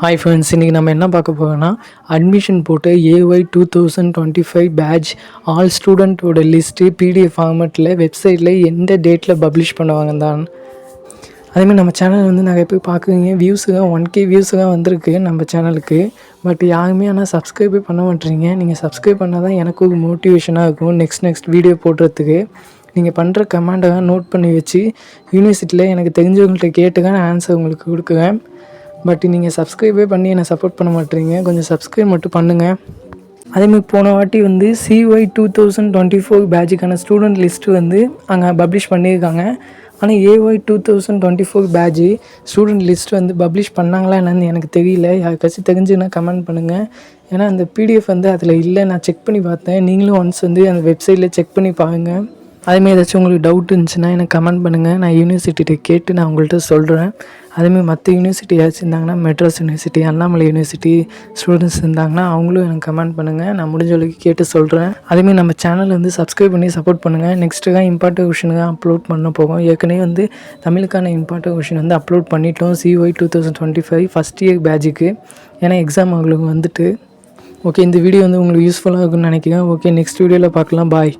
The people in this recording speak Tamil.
ஹாய் ஃப்ரெண்ட்ஸ், இன்றைக்கி நம்ம என்ன பார்க்க போகிறோன்னா அட்மிஷன் போட்டு AY 2025 பேட்ச் ஆல் ஸ்டூடெண்ட்டோட லிஸ்ட்டு PDF ஃபார்மேட்டில் வெப்சைட்டில் எந்த டேட்டில் பப்ளிஷ் பண்ணுவாங்க தான். அதேமாதிரி நம்ம சேனல் வந்து நிறைய பேர் பார்க்குறீங்க, வியூஸுங்க 1K வியூஸுங்க வந்திருக்கு நம்ம சேனலுக்கு. பட் யாருமே ஆனால் சப்ஸ்கிரைபே பண்ண மாட்டேறீங்க. நீங்கள் சப்ஸ்கிரைப் பண்ணால் தான் எனக்கு ஒரு மோட்டிவேஷனாக இருக்கும் நெக்ஸ்ட் வீடியோ போடுறதுக்கு. நீங்கள் பண்ணுற கமெண்டை நோட் பண்ணி வச்சு யூனிவர்சிட்டியில் எனக்கு தெரிஞ்சவங்கள்ட்ட கேட்டு தான் ஆன்சர் உங்களுக்கு கொடுக்குறேன். பட் நீங்கள் சப்ஸ்கிரைபே பண்ணி என்னை சப்போர்ட் பண்ண மாட்டேறீங்க. கொஞ்சம் சப்ஸ்கிரைப் மட்டும் பண்ணுங்கள். அதேமாதிரி போன வாட்டி வந்து CY 2024 பேட்சுக்கான ஸ்டூடெண்ட் லிஸ்ட்டு வந்து அங்கே பப்ளிஷ் பண்ணியிருக்காங்க. ஆனால் AY 2024 பேட்சு ஸ்டூடெண்ட் லிஸ்ட் வந்து பப்ளிஷ் பண்ணாங்களா என்னன்னு எனக்கு தெரியல. யாருக்காச்சும் தெரிஞ்சுன்னா கமெண்ட் பண்ணுங்கள். ஏன்னா அந்த PDF வந்து அதில் இல்லை, நான் செக் பண்ணி பார்த்தேன். நீங்களும் ஒன்ஸ் வந்து அந்த வெப்சைட்டில் செக் பண்ணி பாருங்கள். அதேமாதிரி ஏதாச்சும் உங்களுக்கு டவுட் இருந்துச்சுன்னா எனக்கு கமெண்ட் பண்ணுங்கள். நான் யூனிவர்சிட்டிகிட்ட கேட்டு நான் உங்கள்கிட்ட சொல்கிறேன். அதேமாதிரி மற்ற யூனிவர்சிட்டி ஏதாச்சும் இருந்தாங்கன்னா, Madras university, Annamalai university students இருந்தாங்கன்னா அவங்களும் எனக்கு கமெண்ட் பண்ணுங்கள். நான் முடிஞ்ச அளவுக்கு கேட்டு சொல்கிறேன். அதேமாதிரி நம்ம சேனலை வந்து சப்ஸ்கிரைப் பண்ணி சப்போர்ட் பண்ணுங்கள். நெக்ஸ்ட்டு தான் இம்பார்ட்டன்ட் கொஷின் தான் அப்லோட் பண்ண போகும். ஏற்கனவே வந்து தமிழுக்கான இம்பார்ட்டன்ட் கொஷின் வந்து அப்லோட் பண்ணிட்டோம் CY 2025 ஃபஸ்ட் இயர் பேட்சுக்கு. ஏன்னா எக்ஸாம் அவங்களுக்கு வந்துட்டு. ஓகே, இந்த வீடியோ வந்து உங்களுக்கு யூஸ்ஃபுல்லாக இருக்குன்னு நினைக்கிறேன். ஓகே, நெக்ஸ்ட் வீடியோவில் பார்க்கலாம். பாய்.